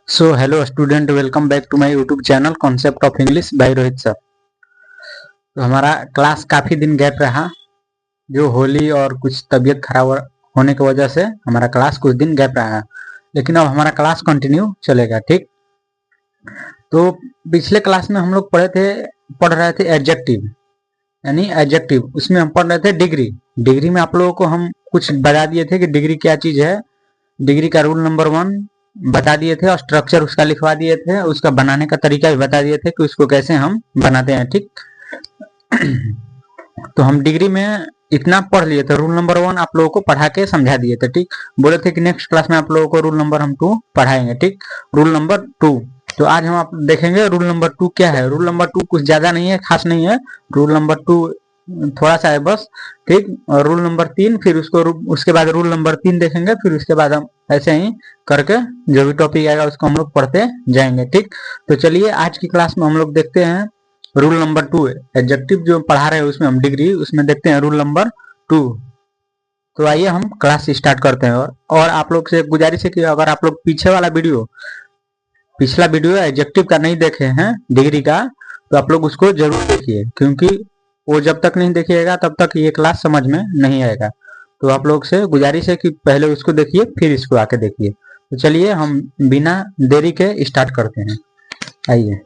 So hello student, welcome back to my YouTube channel Concept of English by Rohit sir. तो हमारा class काफ़ी दिन gap रहा, जो होली और कुछ तबीयत खराब होने की वजह से हमारा क्लास कुछ दिन गैप रहा, लेकिन अब हमारा क्लास कंटिन्यू चलेगा। ठीक, तो पिछले क्लास में हम लोग पढ़ रहे थे एडजेक्टिव, यानी एडजेक्टिव। उसमें हम पढ़ रहे थे डिग्री। डिग्री में आप लोगों को हम कुछ बता दिए थे कि डिग्री क्या चीज़ है, डिग्री का रूल नंबर 1 बता दिए थे और स्ट्रक्चर उसका लिखवा दिए थे, उसका बनाने का तरीका भी बता दिए थे कि उसको कैसे हम बनाते हैं। ठीक, तो हम डिग्री में इतना पढ़ लिए थे। रूल नंबर 1 आप लोगों को पढ़ा के समझा दिए थे। ठीक, बोले थे कि नेक्स्ट क्लास में आप लोगों को रूल नंबर हम 2 पढ़ाएंगे। ठीक, रूल नंबर 2। तो आज हम आप देखेंगे रूल नंबर 2 क्या है। रूल नंबर 2 कुछ ज्यादा नहीं है, खास नहीं है। रूल नंबर 2 थोड़ा सा है बस। ठीक, और रूल नंबर 3, फिर उसके बाद रूल नंबर 3 देखेंगे, फिर उसके बाद हम ऐसे ही करके जो भी टॉपिक आएगा उसको हम लोग पढ़ते जाएंगे। ठीक, तो चलिए आज की क्लास में हम लोग देखते हैं रूल नंबर 2। एडजेक्टिव जो पढ़ा रहे हैं उसमें हम डिग्री, उसमें देखते हैं रूल नंबर 2। तो आइए हम क्लास स्टार्ट करते हैं। और आप लोग से गुजारिश है कि अगर आप लोग पिछला वीडियो एडजेक्टिव का नहीं देखे हैं डिग्री का, तो आप लोग उसको जरूर देखिए, क्योंकि वो जब तक नहीं देखिएगा तब तक ये क्लास समझ में नहीं आएगा। तो आप लोग से गुजारिश है कि पहले उसको देखिए फिर इसको आके देखिए। तो चलिए हम बिना देरी के स्टार्ट करते हैं। आइए,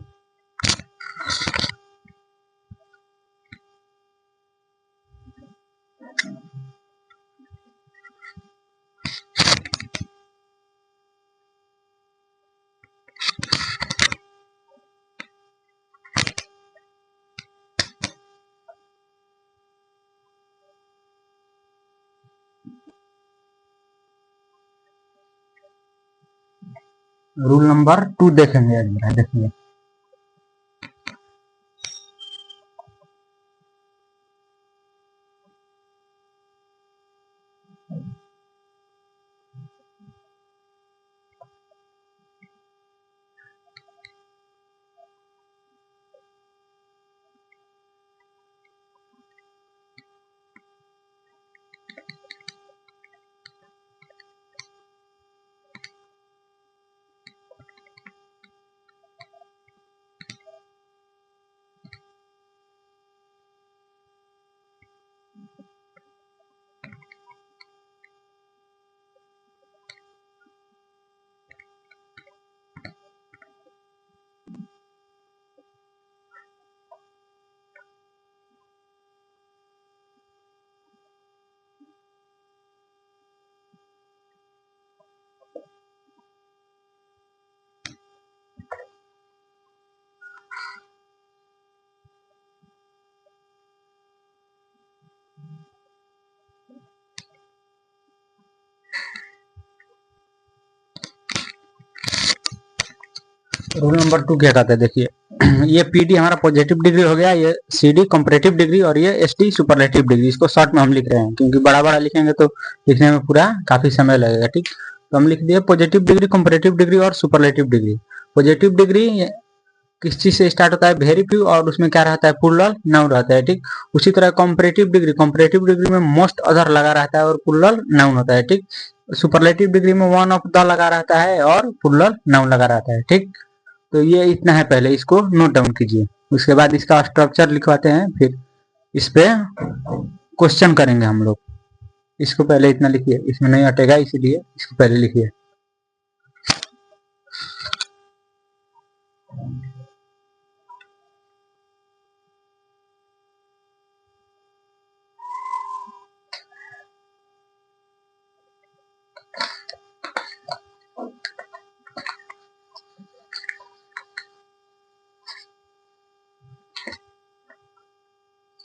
रूल नंबर 2 देखेंगे। आज देखिए, रूल नंबर 2 क्या कहता है देखिए। ये पीडी हमारा पॉजिटिव डिग्री हो गया, ये सीडी कंपैरेटिव डिग्री और ये एसडी सुपरलेटिव डिग्री। इसको शॉर्ट में हम लिख रहे हैं, क्योंकि बड़ा बड़ा लिखेंगे तो लिखने में पूरा काफी समय लगेगा। ठीक, तो हम लिख दिए पॉजिटिव डिग्री, कंपैरेटिव डिग्री और सुपरलेटिव डिग्री। पॉजिटिव डिग्री किस चीज से स्टार्ट होता है, वेरी फ्यू, और उसमें क्या रहता है, प्लूरल नाउन रहता है। ठीक, उसी तरह कंपैरेटिव डिग्री में मोस्ट अदर लगा रहता है और प्लूरल नाउन होता है। ठीक, सुपरलेटिव डिग्री में वन ऑफ द लगा रहता है और प्लूरल नाउन लगा रहता है। ठीक, तो ये इतना है, पहले इसको नोट डाउन कीजिए। उसके बाद इसका स्ट्रक्चर लिखवाते हैं, फिर इस पे क्वेश्चन करेंगे हम लोग। इसको पहले इतना लिखिए, इसमें नहीं हटेगा इसीलिए इसको पहले लिखिए।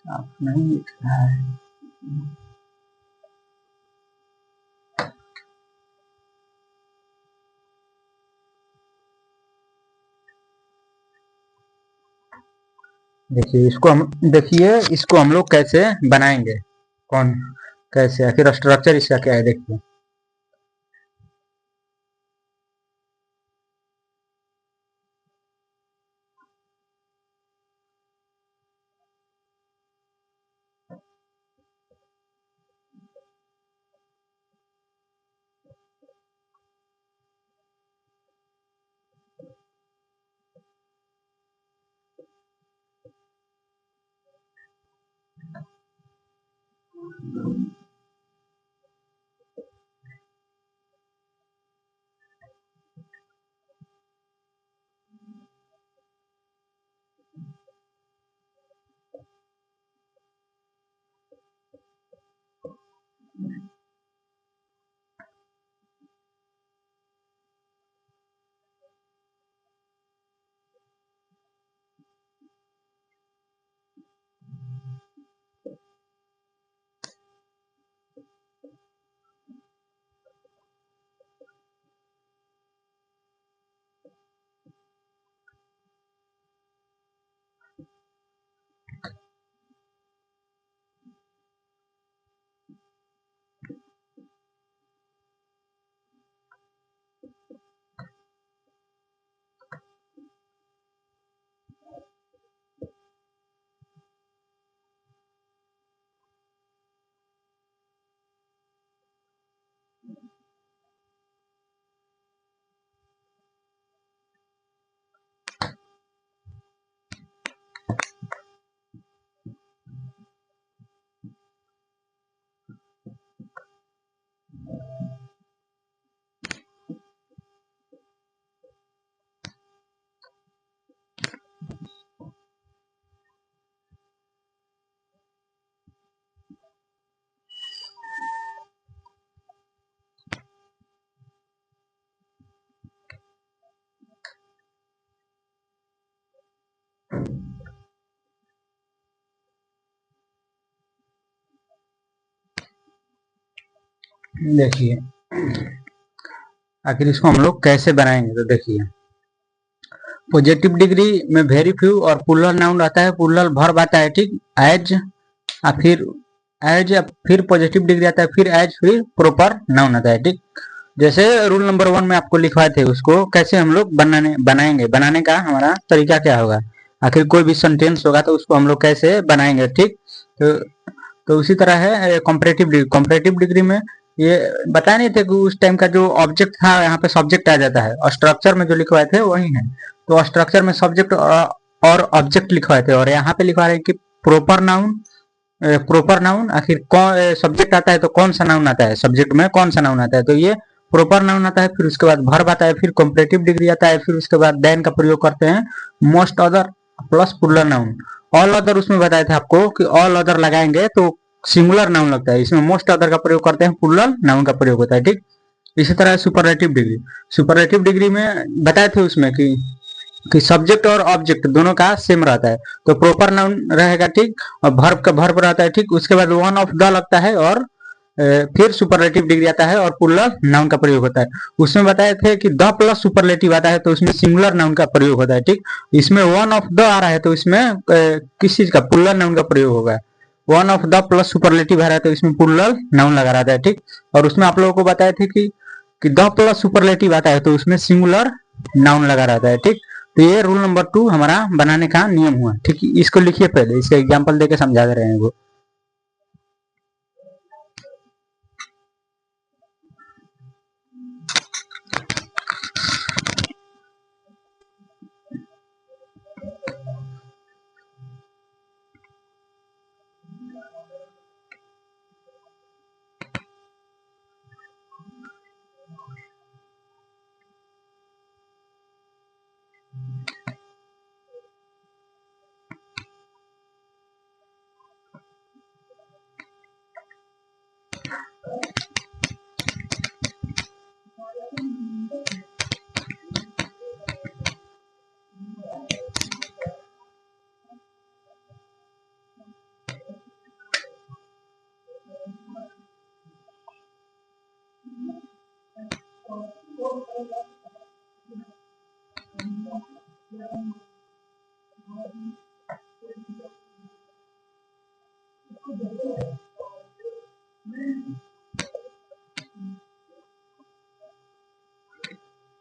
आप नहीं लिखना है। इसको हम लोग कैसे बनाएंगे, कौन कैसे, आखिर स्ट्रक्चर इसका क्या है देखिए। देखिए आखिर इसको हम लोग कैसे बनाएंगे, तो देखिए पॉजिटिव डिग्री में वेरी फ्यू और प्लूरल नाउन रहता है, प्लूरल वर्ब आता है, ठीक, एज, फिर एज, फिर पॉजिटिव डिग्री आता है, फिर एज, फिर प्रॉपर नाउन आता है, ठीक। जैसे रूल नंबर 1 में आपको लिखवाए थे, उसको कैसे हम लोग बनाएंगे, बनाने का हमारा तरीका क्या होगा, आखिर कोई भी सेंटेंस होगा तो उसको हम लोग कैसे बनाएंगे, ठीक। तो, तो उसी तरह है कॉम्परेटिव डिग्री। कॉम्परेटिव डिग्री में ये बताया नहीं थे कि उस टाइम का जो ऑब्जेक्ट था यहाँ पे सब्जेक्ट आ जाता है, और स्ट्रक्चर में जो लिखवाए थे वही है। तो स्ट्रक्चर में सब्जेक्ट और ऑब्जेक्ट लिखवाए थे, और यहाँ पे लिखवा रहे हैं कि प्रॉपर नाउन, प्रॉपर नाउन, आखिर कौन सब्जेक्ट आता है तो कौन सा नाउन आता है, सब्जेक्ट में कौन सा नाउन आता है, तो ये प्रॉपर नाउन आता है, फिर उसके बाद वर्ब आता है, फिर कॉम्परेटिव डिग्री आता है, फिर उसके बाद देन का प्रयोग करते हैं most other plus plural noun. All other उसमें बताए थे आपको कि ऑल अदर लगाएंगे तो सिंगुलर नाउन लगता है, इसमें मोस्ट अदर का प्रयोग करते हैं, प्लूरल नाउन का प्रयोग होता है, ठीक। इसी तरह सुपरलेटिव डिग्री, सुपरलेटिव डिग्री में बताए थे उसमें कि सब्जेक्ट और ऑब्जेक्ट दोनों का सेम रहता है, तो प्रॉपर नाउन रहेगा, ठीक, और वर्ब का वर्ब रहता है, ठीक, उसके बाद वन ऑफ द लगता है, और फिर सुपरलेटिव डिग्री आता है और प्लूरल नाउन का प्रयोग होता है। उसमें बताए थे कि द प्लस सुपरलेटिव आता है तो उसमें सिंगुलर नाउन का प्रयोग होता है, ठीक। इसमें वन ऑफ द आ रहा है तो इसमें किस चीज का, प्लूरल नाउन का प्रयोग होगा। One of the plus superlative आ रहा है तो इसमें प्लूरल नाउन लगा रहता है, ठीक। और उसमें आप लोगों को बताए थे कि द प्लस सुपरलेटिव आता है तो उसमें सिंगुलर नाउन लगा रहता है, ठीक। तो ये रूल नंबर 2 हमारा बनाने का नियम हुआ, ठीक। इसको लिखिए, पहले इसका एग्जांपल देके समझा दे रहे हैं वो।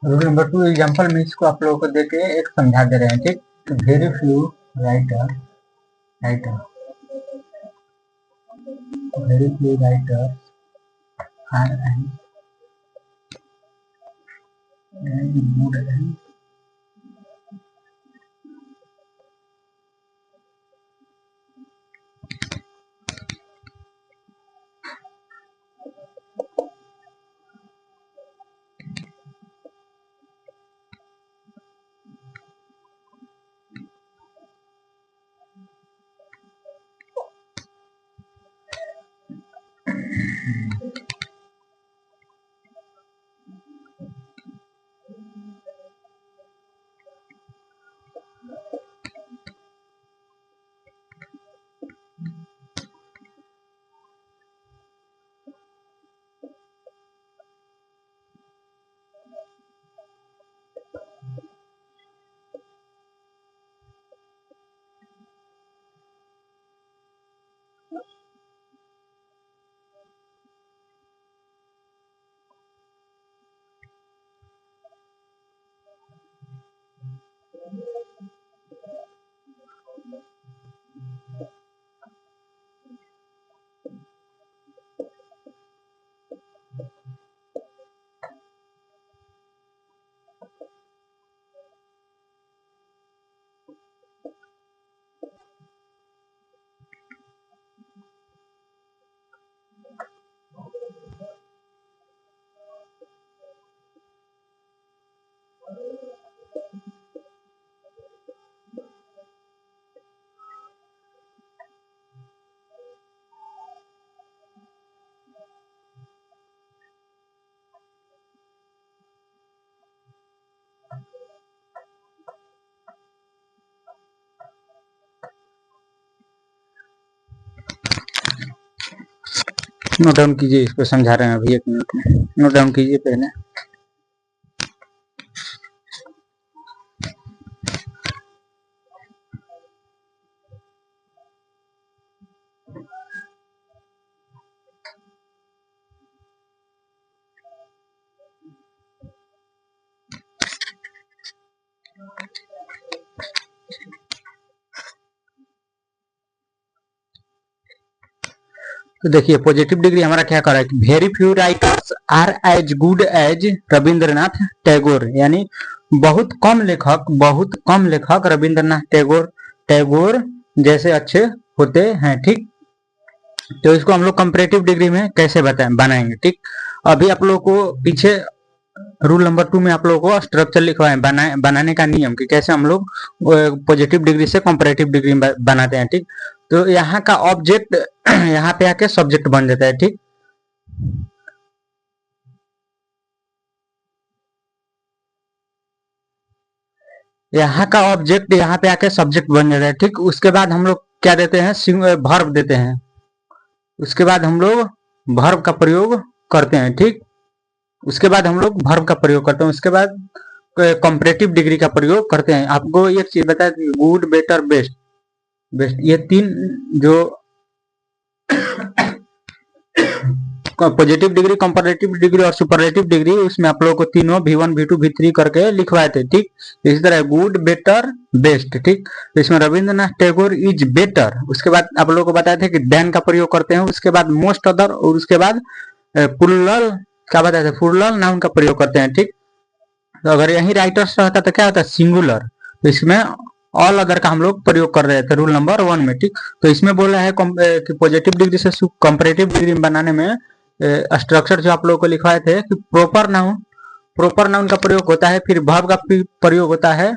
रूल नंबर 2 एग्जांपल में इसको आप लोगों को देके एक समझा दे रहे हैं, ठीक। तो very few writer writer very few writer are and good and note down कीजिए, इसको समझा रहे हैं अभी 1 मिनट में। नोट डाउन कीजिए पहले। तो देखिए पॉजिटिव डिग्री हमारा क्या कर रहा है, very few writers are as good as Rabindranath Tagore, यानी बहुत कम लेखक रविंद्रनाथ टैगोर जैसे अच्छे होते हैं। ठीक, तो इसको हम लोग कंपैरेटिव डिग्री में कैसे बनाएंगे। ठीक, अभी आप लोगों को पीछे रूल नंबर 2 में आप लोगों को स्ट्रक्चर लिखवा है बनाने का नियम कि कैसे हम लोग पॉजिटिव डिग्री से कंपैरेटिव डिग्री बनाते हैं। ठीक, तो यहाँ का ऑब्जेक्ट यहाँ पे आके सब्जेक्ट बन जाता है। ठीक, यहाँ का ऑब्जेक्ट यहाँ पे आके सब्जेक्ट बन जाता है। ठीक, उसके बाद हम लोग क्या देते हैं, वर्ब देते हैं। उसके बाद हम लोग वर्ब का प्रयोग करते हैं। ठीक, उसके बाद हम लोग वर्ब का प्रयोग करते हैं। उसके बाद कंपैरेटिव डिग्री का प्रयोग करते हैं। आपको एक चीज बता दें, गुड, बेटर, बेस्ट, ये 3 जो पॉजिटिव डिग्री, कंपैरेटिव डिग्री और सुपरलेटिव डिग्री, उसमें आप लोगों को तीनों V1 V2 V3 करके लिखवाए थे। ठीक, इसी तरह गुड, बेटर, बेस्ट। ठीक, तो इसमें रविंद्रनाथ टैगोर इज बेटर, उसके बाद आप लोगों को बताया था कि देन का प्रयोग करते हैं। उसके बाद मोस्ट अदर, और उसके बाद प्लूरल क्या बताया था, प्लूरल नाउन का प्रयोग करते हैं। ठीक, तो अगर यही राइटर्स रहता तो क्या होता है, सिंगुलर, तो इसमें ऑल अदर का हम लोग प्रयोग कर रहे थे रूल नंबर 1 में। ठीक, तो इसमें बोला है कि पॉजिटिव डिग्री से कंपैरेटिव डिग्री बनाने में स्ट्रक्चर जो आप लोगों को लिखवाए थे कि प्रॉपर नाउन का प्रयोग होता है, फिर वर्ब का प्रयोग होता है,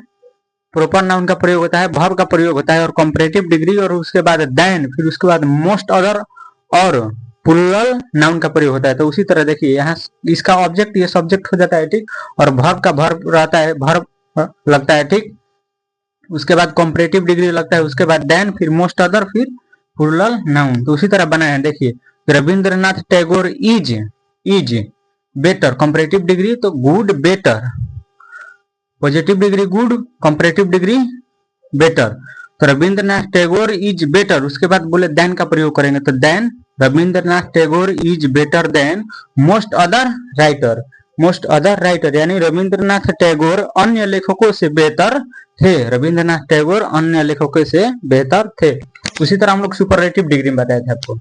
प्रॉपर नाउन का प्रयोग होता है, वर्ब का प्रयोग होता है, और कंपैरेटिव डिग्री, और उसके बाद देन, फिर उसके बाद मोस्ट अदर और प्लूरल नाउन का प्रयोग होता है। तो उसी तरह देखिए यहाँ इसका ऑब्जेक्ट ये सब्जेक्ट हो जाता है। ठीक, और वर्ब का वर्ब रहता है, वर्ब लगता है। ठीक, उसके बाद कंपैरेटिव डिग्री लगता है, उसके बाद देन, फिर मोस्ट अदर, फिर प्लूरल नाउन। तो उसी तरह बना है। देखिए Rabindranath Tagore is better, comparative degree तो good, better, positive degree good, comparative degree better. तो रविंद्रनाथ टैगोर इज बेटर, उसके बाद बोले देन का प्रयोग करेंगे, तो then Rabindranath Tagore is better than most other writer, यानी रविंद्रनाथ टैगोर अन्य लेखकों से बेहतर थे, रविंद्रनाथ टैगोर अन्य लेखकों से बेहतर थे। उसी तरह हम लोग सुपरलेटिव डिग्री में बताए थे आपको।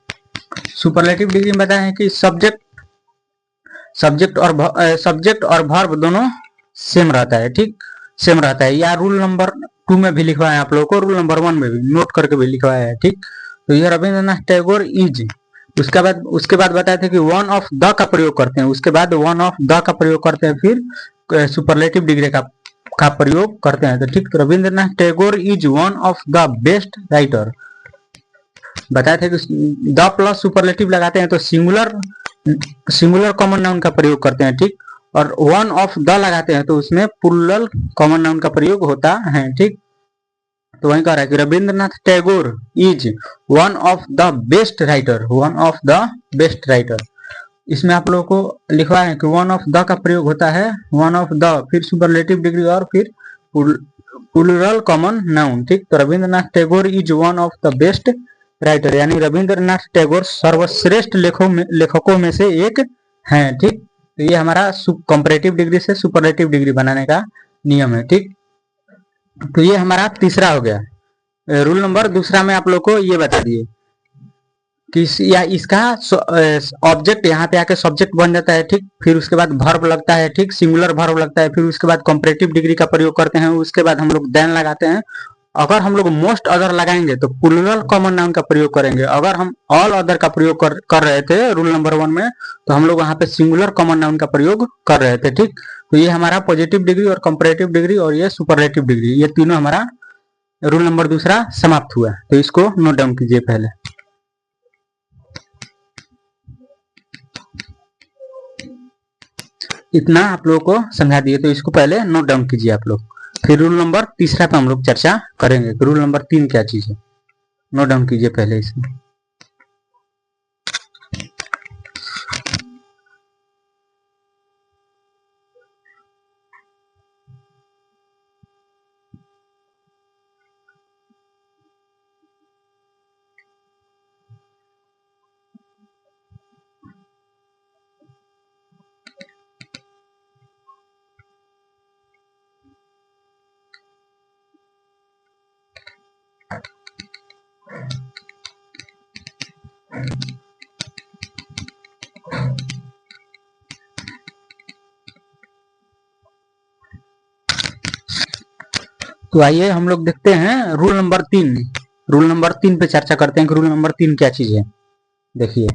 सुपरलेटिव डिग्री में बताया है कि सब्जेक्ट और वर्ब दोनों सेम रहता है। ठीक, सेम रहता है, या रूल नंबर 2 में भी लिखवाया है आप लोगों को, रूल नंबर 1 में भी नोट करके भी लिखवाया है। ठीक, तो यह रविंद्रनाथ टैगोर इज, उसके बाद बताए थे कि वन ऑफ द का प्रयोग करते हैं, उसके बाद वन ऑफ द का प्रयोग करते हैं, फिर सुपरलेटिव डिग्री का प्रयोग करते हैं। तो ठीक, तो Rabindranath Tagore is one of the best writer, बताए थे कि द प्लस सुपरलेटिव लगाते हैं तो सिंगुलर कॉमन नाउन का प्रयोग करते हैं। ठीक, और वन ऑफ द लगाते हैं तो उसमें प्लूरल कॉमन नाउन का प्रयोग होता है। ठीक, तो वही कह रहा है कि Rabindranath Tagore is one of the best writer, इसमें आप लोगों को लिखवा है कि वन ऑफ द का प्रयोग होता है, वन ऑफ द, फिर सुपरलेटिव डिग्री, और फिर प्लूरल कॉमन नाउन। ठीक, तो Rabindranath Tagore is one of the best writer, यानी रविंद्रनाथ टैगोर सर्वश्रेष्ठ लेखकों में से एक हैं। ठीक, तो ये हमारा कंपैरेटिव डिग्री से सुपरलेटिव डिग्री बनाने का नियम है। ठीक, तो ये हमारा तीसरा हो गया। रूल नंबर दूसरा में आप लोग को ये बता दिए कि इसका ऑब्जेक्ट यहाँ पे आके सब्जेक्ट बन जाता है। ठीक, फिर उसके बाद वर्ब लगता है। ठीक, सिंगुलर वर्ब लगता है, फिर उसके बाद कंपैरेटिव डिग्री का प्रयोग करते हैं, उसके बाद हम लोग देन लगाते हैं। अगर हम लोग मोस्ट अदर लगाएंगे तो प्लूरल कॉमन नाउन का प्रयोग करेंगे। अगर हम ऑल अदर का प्रयोग कर रहे थे रूल नंबर 1 में, तो हम लोग वहां पे सिंगुलर कॉमन नाउन का प्रयोग कर रहे थे। ठीक, तो ये हमारा पॉजिटिव डिग्री और कंपैरेटिव डिग्री और ये सुपरलेटिव डिग्री, ये तीनों हमारा रूल नंबर दूसरा समाप्त हुआ। तो इसको नोट डाउन कीजिए पहले। इतना आप लोगों को समझा दिए, तो इसको पहले नोट डाउन कीजिए आप लोग। फिर रूल नंबर तीसरा पे हम लोग चर्चा करेंगे कि रूल नंबर 3 क्या चीज है। नोट डाउन कीजिए पहले इसमें। तो आइए हम लोग देखते हैं रूल नंबर 3। रूल नंबर 3 पे चर्चा करते हैं कि रूल नंबर 3 क्या चीज है। देखिए,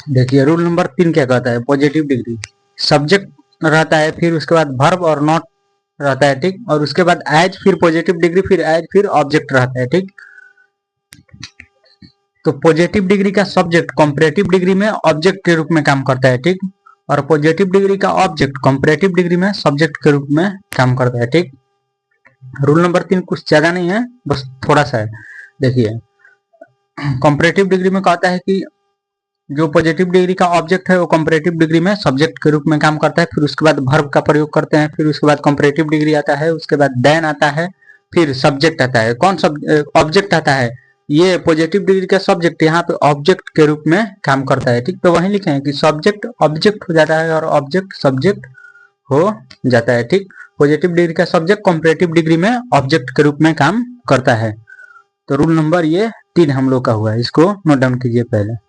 देखिए रूल नंबर 3 क्या कहता है, पॉजिटिव डिग्री। सब्जेक्ट रहता है, फिर उसके बाद वर्ब और नॉट रहता है, ठीक। और उसके बाद एज, फिर पॉजिटिव डिग्री, फिर एज, फिर ऑब्जेक्ट रहता है, ठीक। तो पॉजिटिव डिग्री का सब्जेक्ट कंपैरेटिव डिग्री में ऑब्जेक्ट के रूप में काम करता है, ठीक। और पॉजिटिव डिग्री का ऑब्जेक्ट कंपैरेटिव डिग्री में सब्जेक्ट के रूप में काम करता है, ठीक। रूल नंबर 3 कुछ ज्यादा नहीं है, बस थोड़ा सा है। देखिए, कंपैरेटिव डिग्री में कहता है कि जो पॉजिटिव डिग्री का ऑब्जेक्ट है वो कंपैरेटिव डिग्री में सब्जेक्ट के रूप में काम करता है, फिर उसके बाद वर्ब का प्रयोग करते हैं, फिर उसके बाद कंपैरेटिव डिग्री आता है, उसके बाद देन आता है, फिर सब्जेक्ट आता है। कौन सब ऑब्जेक्ट आता है, ये पॉजिटिव डिग्री का सब्जेक्ट यहाँ पे ऑब्जेक्ट के रूप में काम करता है, ठीक। तो वहीं लिखे हैं कि सब्जेक्ट ऑब्जेक्ट हो जाता है और ऑब्जेक्ट सब्जेक्ट हो जाता है, ठीक। पॉजिटिव डिग्री का सब्जेक्ट कंपैरेटिव डिग्री में ऑब्जेक्ट के रूप में काम करता है। तो रूल नंबर ये 3 हम लोग का हुआ है, इसको नोट डाउन कीजिए पहले।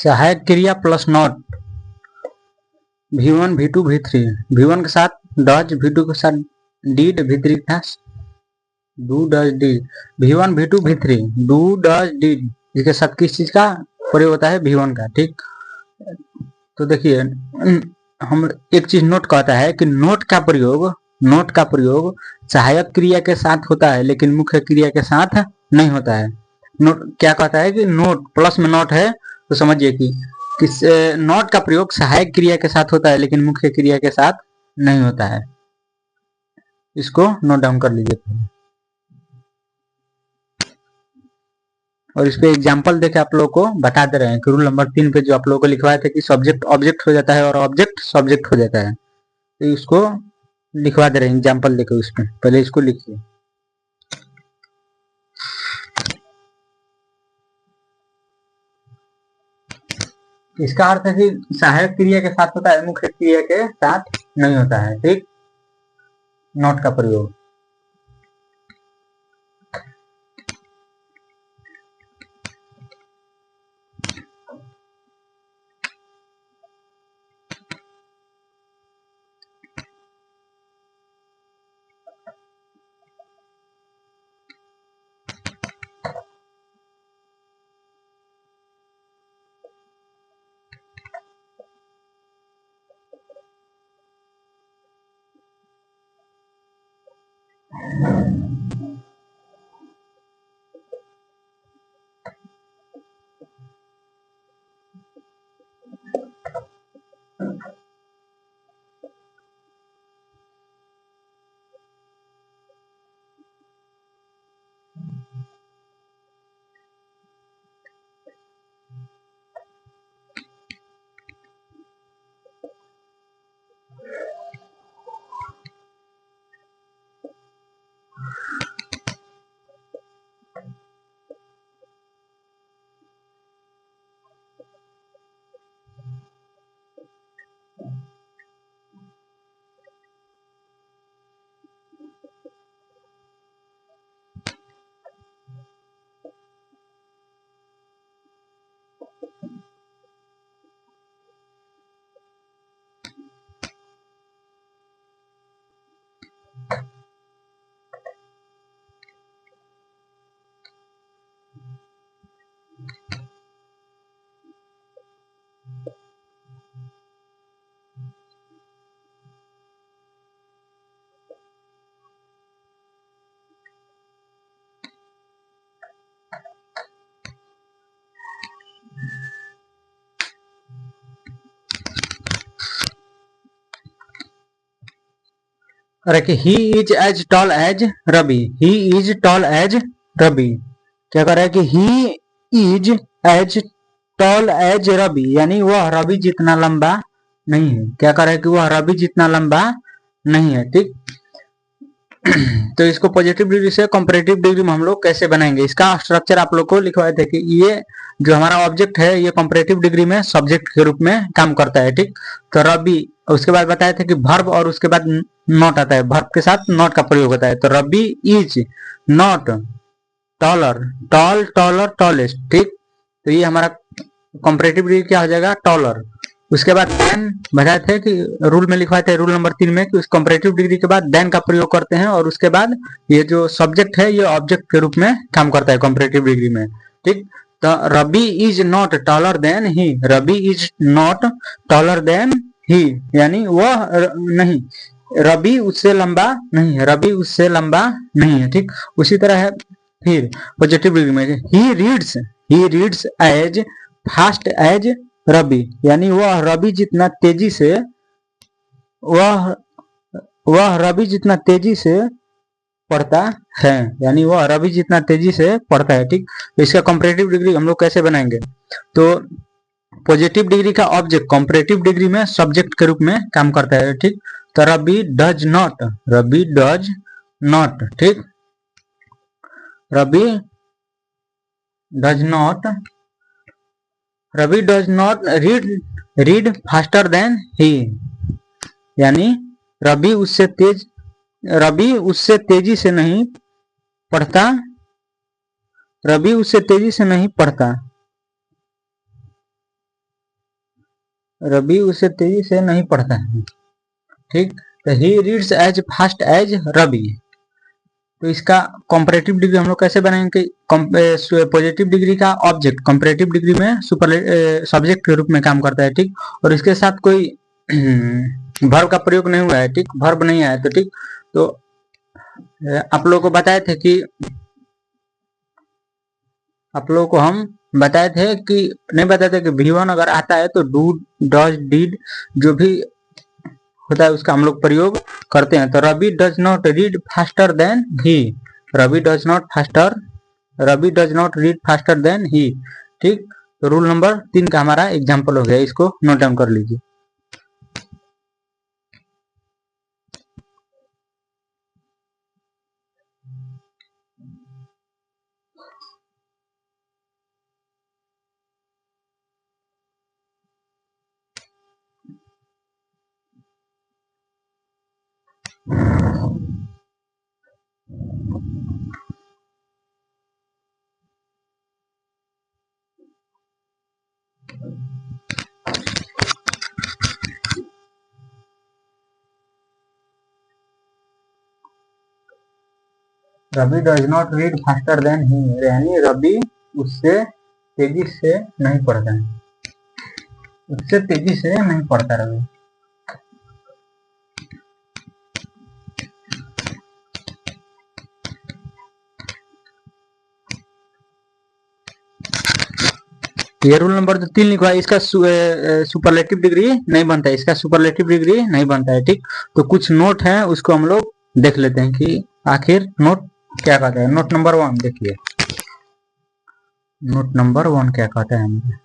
सहायक क्रिया plus not, V1 V2 V3, V1 के साथ डज, V2 के साथ डीड, V3 के साथ do does did, V1 V2 V3 do does did, इसके साथ किस चीज का प्रयोग होता है? V1 का। ठीक, तो देखिए हम एक चीज नोट कहता है कि नोट का प्रयोग सहायक क्रिया के साथ होता है लेकिन मुख्य क्रिया के साथ नहीं होता है। नोट क्या कहता है कि नोट प्लस में नोट है तो समझिए कि किस नोट का प्रयोग सहायक क्रिया के साथ होता है लेकिन मुख्य क्रिया के साथ नहीं होता है। इसको नोट डाउन कर लीजिए पहले। और इस पे एग्जाम्पल देके आप लोगों को बता दे रहे हैं कि रूल नंबर 3 पे जो आप लोगों को लिखवाए थे कि सब्जेक्ट ऑब्जेक्ट हो जाता है और ऑब्जेक्ट सब्जेक्ट हो जाता है, तो इसको लिखवा दे रहे हैं एग्जाम्पल देके। उसमें पहले इसको लिखिए। इसका अर्थ है कि सहायक क्रिया के साथ होता है, मुख्य क्रिया के साथ नहीं होता है। ठीक, नोट का प्रयोग। अरे कि he is as tall as Ravi, he is tall as Ravi. क्या कर रहा है कि he is as tall as Ravi, यानी वह रवि जितना लंबा नहीं है। क्या कर रहा है कि वह रवि जितना लंबा नहीं है। ठीक, तो इसको पॉजिटिव डिग्री से कंपैरेटिव डिग्री में हम लोग कैसे बनाएंगे, इसका स्ट्रक्चर आप लोग को लिखवाए थे कि ये जो हमारा ऑब्जेक्ट है ये कंपैरेटिव डिग्री में सब्जेक्ट के रूप में काम करता है। ठीक, तो रवि, उसके बाद बताए थे कि वर्ब और उसके बाद नॉट आता है, वर्ब के साथ नॉट का प्रयोग होता है। तो Ravi is not taller, tall taller tallest. ठीक, तो ये हमारा कंपैरेटिव डिग्री क्या हो जाएगा? टॉलर। उसके बाद देन बताए थे कि रूल में लिखवाए थे रूल नंबर 3 में कि उस कंपैरेटिव डिग्री के बाद देन का प्रयोग करते हैं और उसके बाद ये जो सब्जेक्ट है ये ऑब्जेक्ट के रूप में काम करता है कंपैरेटिव डिग्री में। ठीक, तो Ravi is not taller than he, Ravi is not taller than he, यानी वह नहीं, रवि उससे लंबा नहीं है, रवि उससे लंबा नहीं है। ठीक, उसी तरह है फिर पॉजिटिव डिग्री में he reads as fast as Ravi, यानी वह रवि जितना तेजी से वह रवि जितना तेजी से पढ़ता है, यानी वह रवि जितना तेजी से पढ़ता है। ठीक, तो इसका कंपैरेटिव डिग्री हम लोग कैसे बनाएंगे? तो पॉजिटिव डिग्री का ऑब्जेक्ट कंपैरेटिव डिग्री में सब्जेक्ट के रूप में काम करता है। ठीक, तो Ravi does not, Ravi does not. ठीक, Ravi does not, Ravi does not read faster than he, यानी रवि उससे तेजी से नहीं पढ़ता, रवि उससे तेजी से नहीं पढ़ता। रवि उससे तेजी से नहीं पढ़ता है, ठीक। तो he reads as fast as Ravi. तो इसका कंपैरेटिव डिग्री हम लोग कैसे बनाएंगे? पॉजिटिव डिग्री का ऑब्जेक्ट कंपैरेटिव डिग्री में सुपर सब्जेक्ट के रूप में काम करता है, ठीक। और इसके साथ कोई वर्ब का प्रयोग नहीं हुआ है, ठीक, वर्ब नहीं आया तो, ठीक। तो आप लोगों को बताए थे कि आप लोगों को हम बताए थे कि नहीं बताए थे कि V1 अगर आता है तो डू, डज, डिड जो भी होता है उसका हम लोग प्रयोग करते हैं। तो Ravi does not read faster than he, Ravi does not faster, Ravi does not read faster than he, ठीक। तो रूल नंबर 3 का हमारा एग्जाम्पल हो गया, इसको नोट डाउन कर लीजिए। Ravi does not read faster than he, यानी रवि उससे तेजी से नहीं पढ़ता है, उससे तेजी से नहीं पढ़ता रवि। ये रूल नंबर 3 लिखा है, इसका सुपरलेटिव डिग्री नहीं बनता है, इसका सुपरलेटिव डिग्री नहीं बनता है, ठीक। तो कुछ नोट है उसको हम लोग देख लेते हैं कि आखिर नोट क्या कहता है। नोट नंबर 1 देखिए, नोट नंबर 1 क्या कहता है हमें।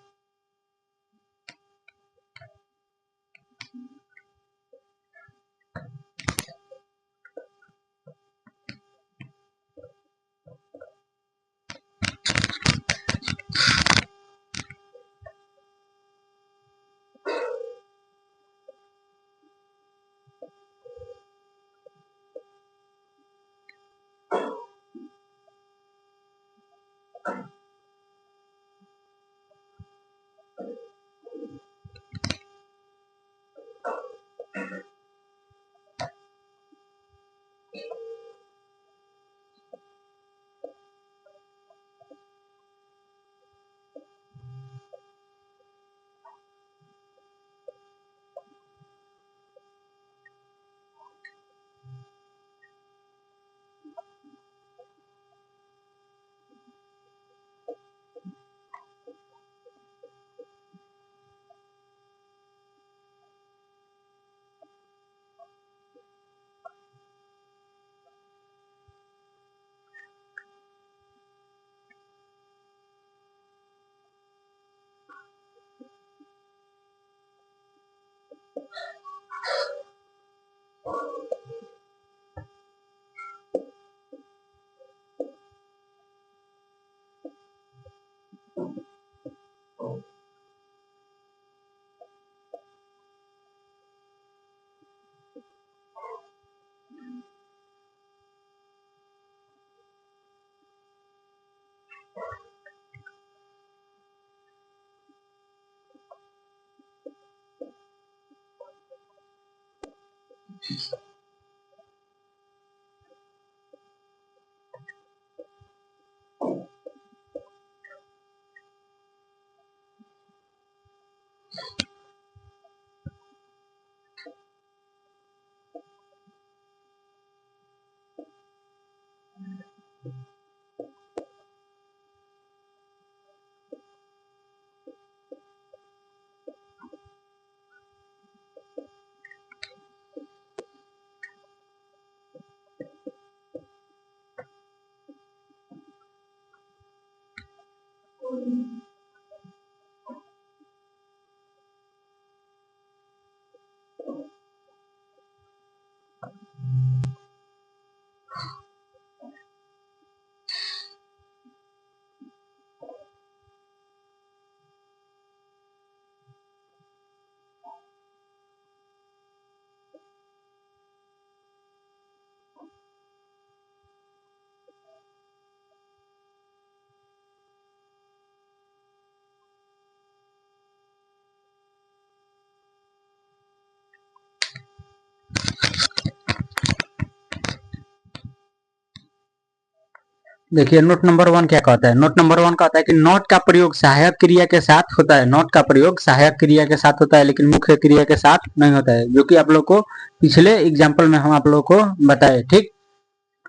देखिए नोट नंबर 1 क्या कहता है। नोट नंबर 1 कहता है कि नॉट का प्रयोग सहायक क्रिया के साथ होता है। नॉट का प्रयोग सहायक क्रिया के साथ होता है लेकिन मुख्य क्रिया के साथ नहीं होता है, जो कि आप लोग को पिछले एग्जाम्पल में हम आप लोग को बताए। ठीक,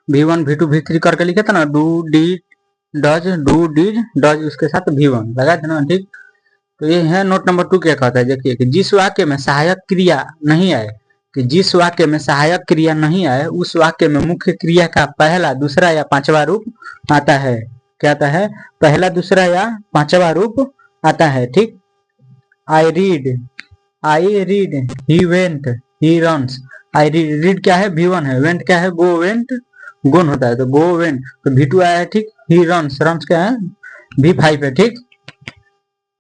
V1 V2 V3 करके लिखे थे ना, do D does, do did does, उसके साथ V1 लगा थे ना। ठीक, तो ये है नोट नंबर 2 क्या कहता है। देखिए कि जिस वाक्य में सहायक क्रिया नहीं आए, कि जिस वाक्य में सहायक क्रिया नहीं आए उस वाक्य में मुख्य क्रिया का पहला, दूसरा या पांचवा रूप आता है। क्या आता है? पहला, दूसरा या पांचवा रूप आता है। ठीक, I read, he went, he runs. I read, read क्या है? V1 है। वेंट क्या है? गो वेंट, गोन होता है तो गो वेंट। तो V2 आया है। ठीक, ही रन्स, रन्स क्या है? V5 है। ठीक,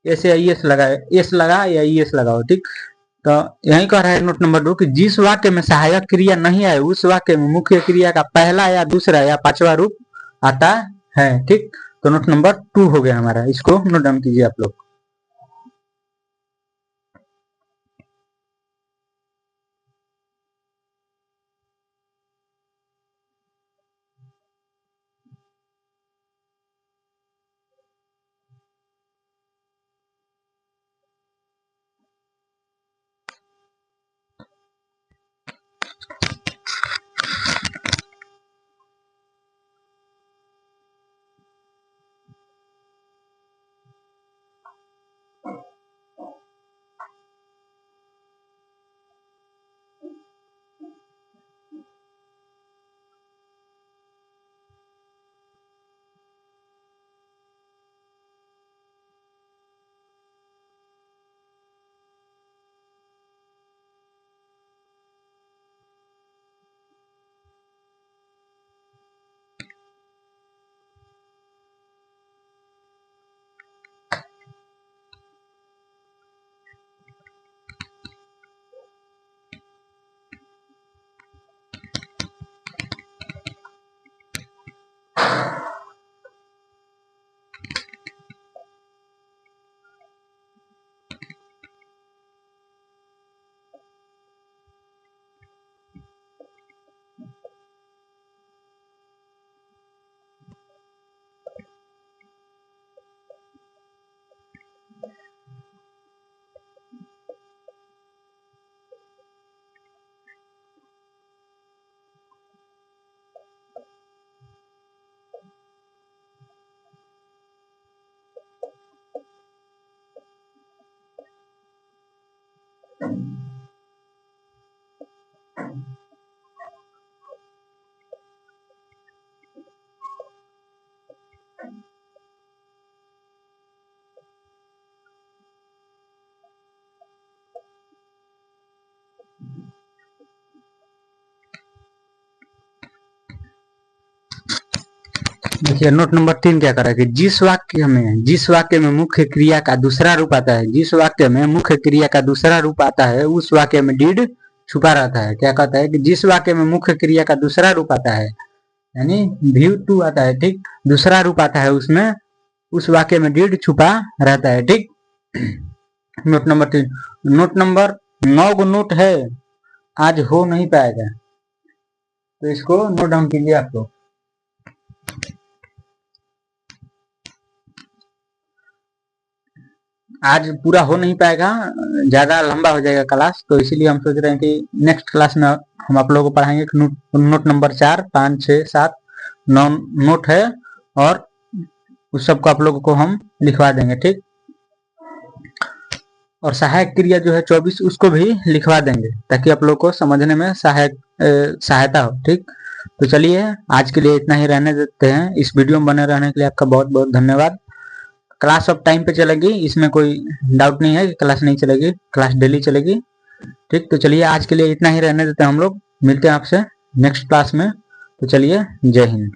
ऐसे एस लगा, एस लगा या एस लगाओ। ठीक, तो यही कह रहा है नोट नंबर 2 कि जिस वाक्य में सहायक क्रिया नहीं आए उस वाक्य में मुख्य क्रिया का पहला या दूसरा या पांचवा रूप आता है। ठीक, तो नोट नंबर 2 हो गया हमारा, इसको नोट डाउन कीजिए आप लोग। देखिए नोट नंबर 3 क्या कर रहा है कि जिस वाक्य में मुख्य क्रिया का दूसरा रूप आता है, जिस वाक्य में मुख्य क्रिया का दूसरा रूप आता है उस वाक्य में डिड छुपा रहता है। क्या कहता है कि जिस वाक्य में मुख्य क्रिया का दूसरा रूप आता है, यानी V2 आता है। ठीक, दूसरा रूप आता है उसमें, उस वाक्य में डिड छुपा रहता है। ठीक, नोट नंबर 3। नोट नंबर 9 को नोट है, आज हो नहीं पाएगा, तो इसको नोट डाउन कीजिए आप लोग। आज पूरा हो नहीं पाएगा, ज्यादा लंबा हो जाएगा क्लास, तो इसीलिए हम सोच रहे हैं कि नेक्स्ट क्लास में हम आप लोगों को पढ़ाएंगे। नोट नंबर 4, 5, 6, 7, 9 नोट है और उस सबको आप लोगों को हम लिखवा देंगे। ठीक, और सहायक क्रिया जो है 24 उसको भी लिखवा देंगे ताकि आप लोग को समझने में सहायता हो। ठीक, तो चलिए आज के लिए इतना ही रहने देते हैं। इस वीडियो में बने रहने के लिए आपका बहुत बहुत धन्यवाद। क्लास ऑफ टाइम पे चलेगी, इसमें कोई डाउट नहीं है कि क्लास नहीं चलेगी, क्लास डेली चलेगी। ठीक, तो चलिए आज के लिए इतना ही रहने देते हैं हम लोग, मिलते हैं आपसे नेक्स्ट क्लास में। तो चलिए, जय हिंद।